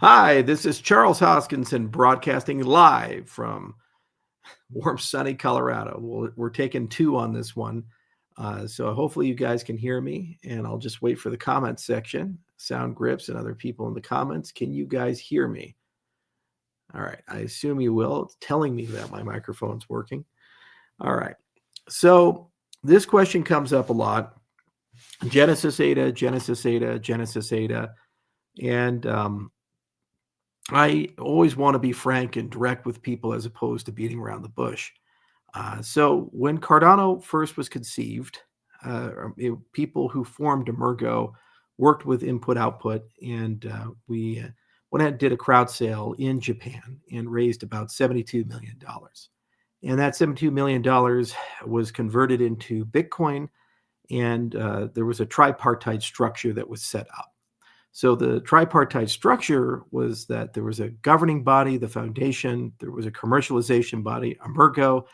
Hi, this is Charles Hoskinson broadcasting live from warm, sunny Colorado. We're taking two on this one. So hopefully you guys can hear me, and I'll just wait for the comments section. Sound Grips and other people in the comments. Can you guys hear me? All right. I assume you will. It's telling me that my microphone's working. All right. So this question comes up a lot. Genesis ADA, Genesis ADA, Genesis ADA. And I always want to be frank and direct with people as opposed to beating around the bush. So when Cardano first was conceived, people who formed Emergo worked with input-output, and we went ahead and did a crowd sale in Japan and raised about $72 million. And that $72 million was converted into Bitcoin, and there was a tripartite structure that was set up. So the tripartite structure was that there was a governing body, the foundation, there was a commercialization body, Emergo,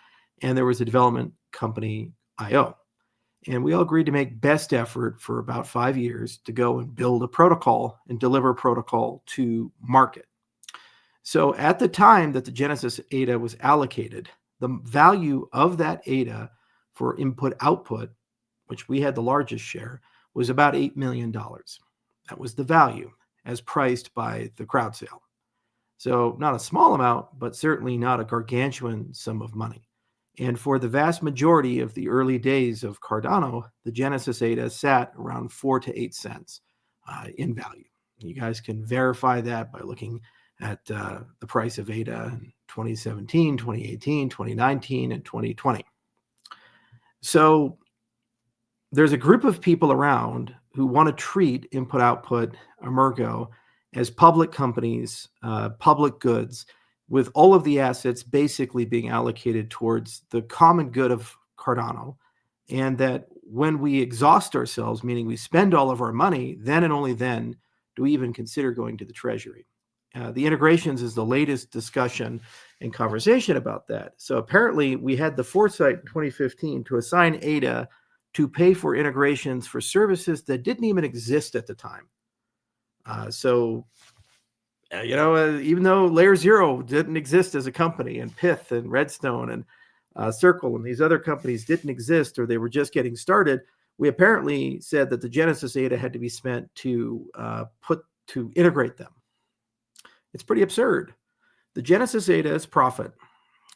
and there was a development company, IO. And we all agreed to make best effort for about 5 years to go and build a protocol and deliver a protocol to market. So at the time that the Genesis ADA was allocated, the value of that ADA for input-output, which we had the largest share, was about $8 million. That was the value as priced by the crowd sale. So not a small amount, but certainly not a gargantuan sum of money. And for the vast majority of the early days of Cardano, the Genesis ADA sat around 4 to 8 cents in value. You guys can verify that by looking at the price of ADA in 2017, 2018, 2019, and 2020. So there's a group of people around who want to treat input-output Emergo as public companies, public goods, with all of the assets basically being allocated towards the common good of Cardano, and that when we exhaust ourselves, meaning we spend all of our money, then and only then do we even consider going to the treasury. The integrations is the latest discussion and conversation about that. So apparently we had the foresight in 2015 to assign ADA to pay for integrations for services that didn't even exist at the time. Even though Layer Zero didn't exist as a company, and Pith and Redstone and Circle and these other companies didn't exist, or they were just getting started, we apparently said that the Genesis ADA had to be spent to integrate them. It's pretty absurd. The Genesis ADA is profit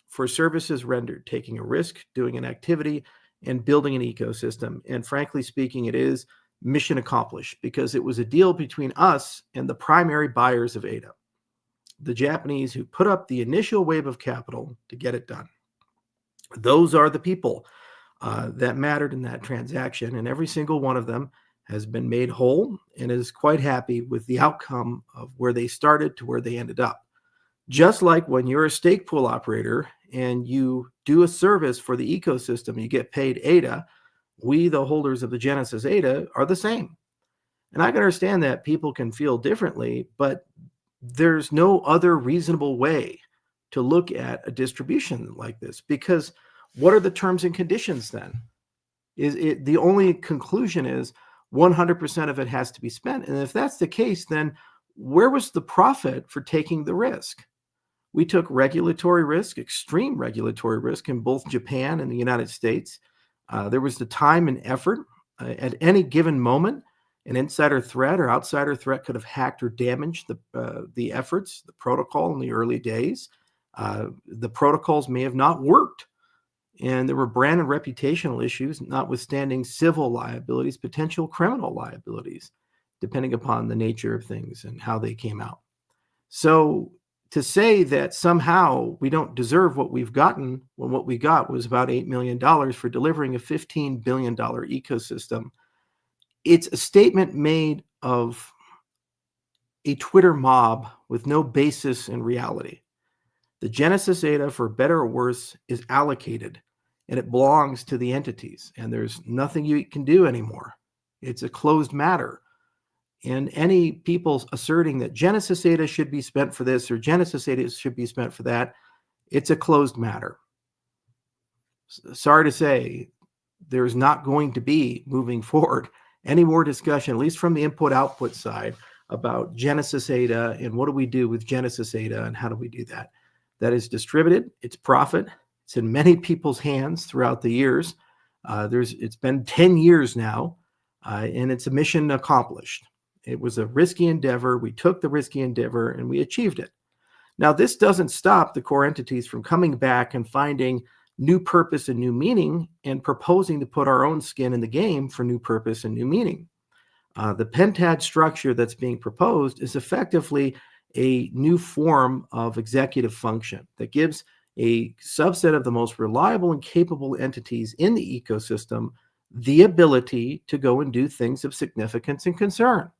for services rendered, taking a risk, doing an activity, and building an ecosystem. And frankly speaking, it is mission accomplished because it was a deal between us and the primary buyers of ADA, the Japanese who put up the initial wave of capital to get it done. Those are the people that mattered in that transaction, and every single one of them has been made whole and is quite happy with the outcome of where they started to where they ended up. Just like when you're a stake pool operator and you do a service for the ecosystem, you get paid ADA, we, the holders of the Genesis ADA, are the same. And I can understand that people can feel differently, but there's no other reasonable way to look at a distribution like this, because what are the terms and conditions then? The only conclusion is 100% of it has to be spent. And if that's the case, then where was the profit for taking the risk? We took regulatory risk, extreme regulatory risk in both Japan and the United States. There was the time and effort. At any given moment, an insider threat or outsider threat could have hacked or damaged the efforts, the protocol in the early days. The protocols may have not worked. And there were brand and reputational issues, notwithstanding civil liabilities, potential criminal liabilities, depending upon the nature of things and how they came out. So to say that somehow we don't deserve what we've gotten when what we got was about $8 million for delivering a $15 billion ecosystem, it's a statement made of a Twitter mob with no basis in reality. The Genesis ADA, for better or worse, is allocated, and it belongs to the entities, and there's nothing you can do anymore. It's a closed matter. And any people asserting that Genesis ADA should be spent for this or Genesis ADA should be spent for that, it's a closed matter. Sorry to say, there's not going to be, moving forward, any more discussion, at least from the input-output side, about Genesis ADA and what do we do with Genesis ADA and how do we do that. That is distributed, it's profit, it's in many people's hands throughout the years. It's been 10 years now, and it's a mission accomplished. It was a risky endeavor. We took the risky endeavor and we achieved it. Now, this doesn't stop the core entities from coming back and finding new purpose and new meaning and proposing to put our own skin in the game for new purpose and new meaning. The pentad structure that's being proposed is effectively a new form of executive function that gives a subset of the most reliable and capable entities in the ecosystem the ability to go and do things of significance and concern.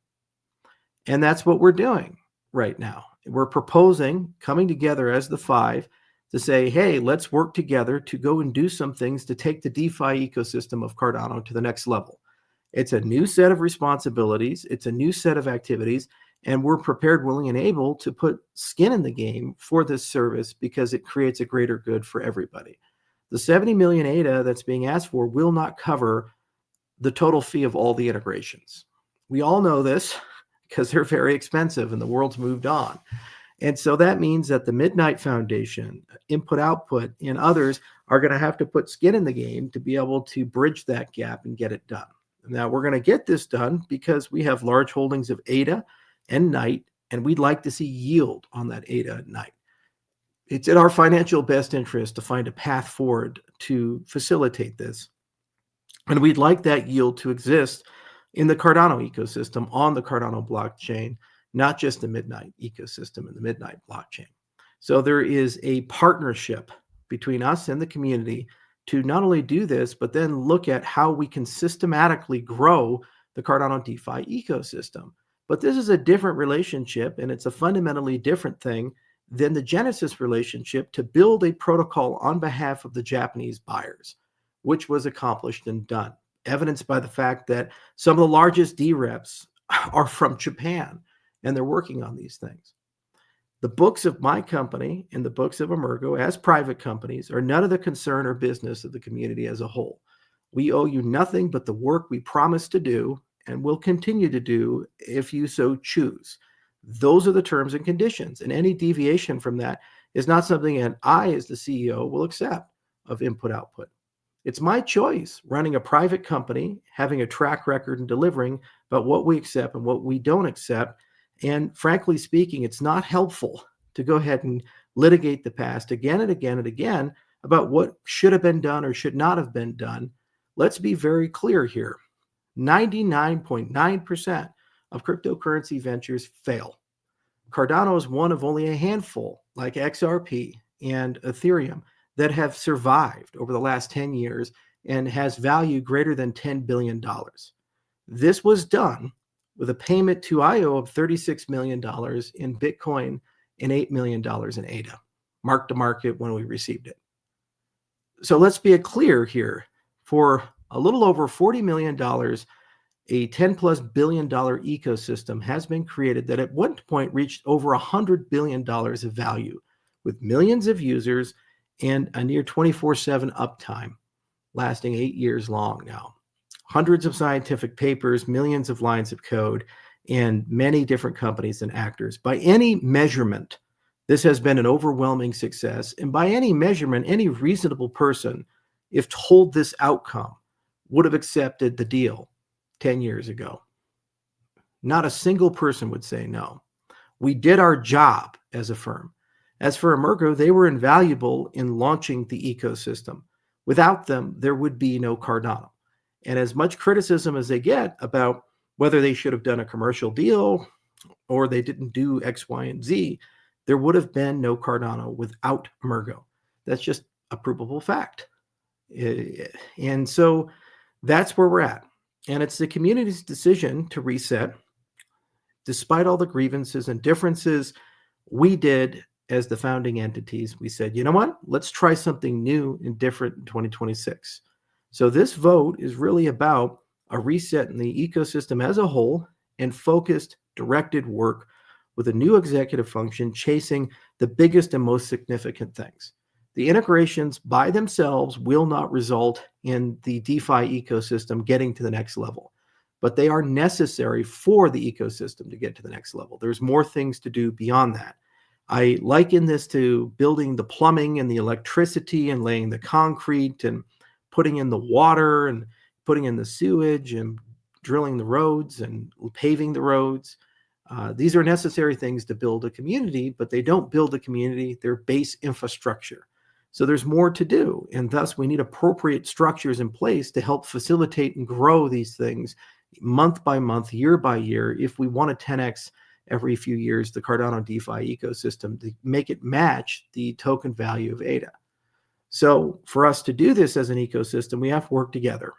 And that's what we're doing right now. We're proposing coming together as the five to say, hey, let's work together to go and do some things to take the DeFi ecosystem of Cardano to the next level. It's a new set of responsibilities. It's a new set of activities. And we're prepared, willing, and able to put skin in the game for this service because it creates a greater good for everybody. The 70 million ADA that's being asked for will not cover the total fee of all the integrations. We all know this because they're very expensive and the world's moved on. And so that means that the Midnight Foundation, Input Output, and others are going to have to put skin in the game to be able to bridge that gap and get it done. Now, we're going to get this done because we have large holdings of ADA and Night, and we'd like to see yield on that ADA and Night. It's in our financial best interest to find a path forward to facilitate this. And we'd like that yield to exist in the Cardano ecosystem on the Cardano blockchain, not just the Midnight ecosystem and the Midnight blockchain. So there is a partnership between us and the community to not only do this, but then look at how we can systematically grow the Cardano DeFi ecosystem. But this is a different relationship, and it's a fundamentally different thing than the Genesis relationship to build a protocol on behalf of the Japanese buyers, which was accomplished and done, evidenced by the fact that some of the largest D-reps are from Japan, and they're working on these things. The books of my company and the books of Emergo as private companies are none of the concern or business of the community as a whole. We owe you nothing but the work we promised to do and will continue to do if you so choose. Those are the terms and conditions, and any deviation from that is not something that I, as the CEO, will accept of Input Output. It's my choice running a private company, having a track record and delivering about what we accept and what we don't accept. And frankly speaking, it's not helpful to go ahead and litigate the past again and again and again about what should have been done or should not have been done. Let's be very clear here. 99.9% of cryptocurrency ventures fail. Cardano is one of only a handful, like XRP and Ethereum, that have survived over the last 10 years and has value greater than $10 billion. This was done with a payment to IO of $36 million in Bitcoin and $8 million in ADA, mark to market when we received it. So let's be clear here. For a little over $40 million, a $10+ billion ecosystem has been created that at one point reached over $100 billion of value with millions of users and a near 24/7 uptime lasting 8 years long now. Hundreds of scientific papers, millions of lines of code, and many different companies and actors. By any measurement, this has been an overwhelming success. And by any measurement, any reasonable person, if told this outcome, would have accepted the deal 10 years ago. Not a single person would say no. We did our job as a firm. As for Emergo, they were invaluable in launching the ecosystem. Without them, there would be no Cardano. And as much criticism as they get about whether they should have done a commercial deal or they didn't do X, Y, and Z, there would have been no Cardano without Emergo. That's just a provable fact. And so that's where we're at. And it's the community's decision to reset. Despite all the grievances and differences, we did, as the founding entities, we said, you know what? Let's try something new and different in 2026. So this vote is really about a reset in the ecosystem as a whole and focused, directed work with a new executive function chasing the biggest and most significant things. The integrations by themselves will not result in the DeFi ecosystem getting to the next level. but they are necessary for the ecosystem to get to the next level. There's more things to do beyond that. I liken this to building the plumbing and the electricity and laying the concrete and putting in the water and putting in the sewage and drilling the roads and paving the roads. These are necessary things to build a community, but they don't build a community, they're base infrastructure. So there's more to do, and thus we need appropriate structures in place to help facilitate and grow these things month by month, year by year, if we want to 10x every few years the Cardano DeFi ecosystem to make it match the token value of ADA. So for us to do this as an ecosystem, we have to work together.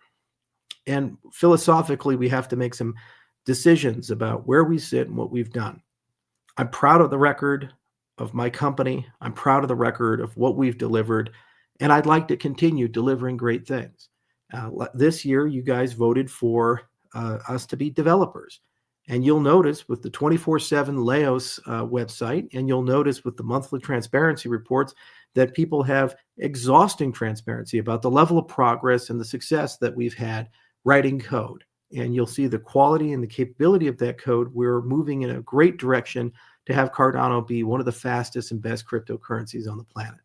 And philosophically, we have to make some decisions about where we sit and what we've done. I'm proud of the record of my company. I'm proud of the record of what we've delivered, and I'd like to continue delivering great things. This year, you guys voted for us to be developers. And you'll notice with the 24/7 Laos website, and you'll notice with the monthly transparency reports that people have exhausting transparency about the level of progress and the success that we've had writing code. And you'll see the quality and the capability of that code. We're moving in a great direction to have Cardano be one of the fastest and best cryptocurrencies on the planet.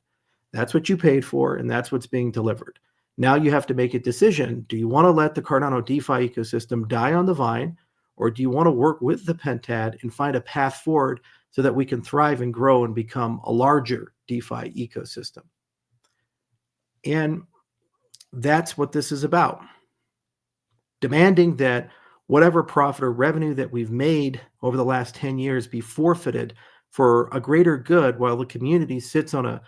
That's what you paid for, and that's what's being delivered. Now you have to make a decision. Do you want to let the Cardano DeFi ecosystem die on the vine, or do you want to work with the Pentad and find a path forward so that we can thrive and grow and become a larger DeFi ecosystem? And that's what this is about. Demanding that whatever profit or revenue that we've made over the last 10 years be forfeited for a greater good while the community sits on a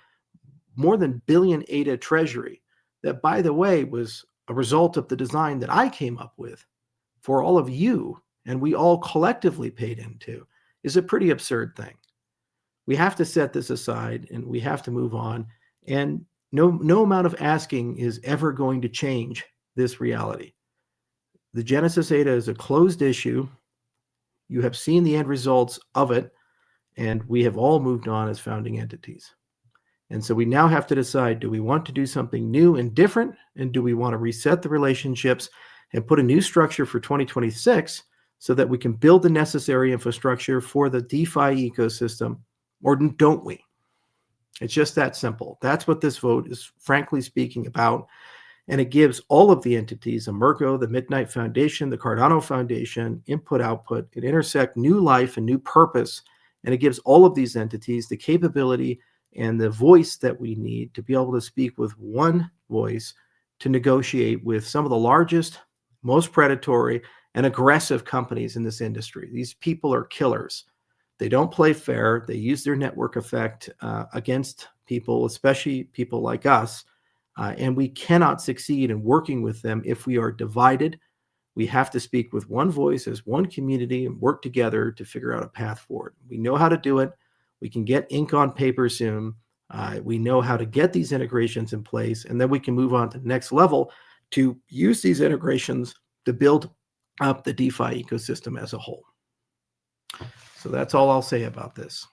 more than billion ADA treasury that, by the way, was a result of the design that I came up with for all of you and we all collectively paid into, is a pretty absurd thing. We have to set this aside and we have to move on. And no amount of asking is ever going to change this reality. The Genesis ADA is a closed issue. You have seen the end results of it, and we have all moved on as founding entities. And so we now have to decide, do we want to do something new and different? And do we want to reset the relationships and put a new structure for 2026 so that we can build the necessary infrastructure for the DeFi ecosystem, or don't we? It's just that simple. That's what this vote is, frankly speaking, about. And it gives all of the entities, Emerco, the Midnight Foundation, the Cardano Foundation, input, output. It intersects new life and new purpose. And it gives all of these entities the capability and the voice that we need to be able to speak with one voice to negotiate with some of the largest, most predatory, and aggressive companies in this industry. These people are killers. They don't play fair. They use their network effect against people, especially people like us. And we cannot succeed in working with them if we are divided. We have to speak with one voice as one community and work together to figure out a path forward. We know how to do it. We can get ink on paper soon. We know how to get these integrations in place, and then we can move on to the next level to use these integrations to build up the DeFi ecosystem as a whole. So that's all I'll say about this.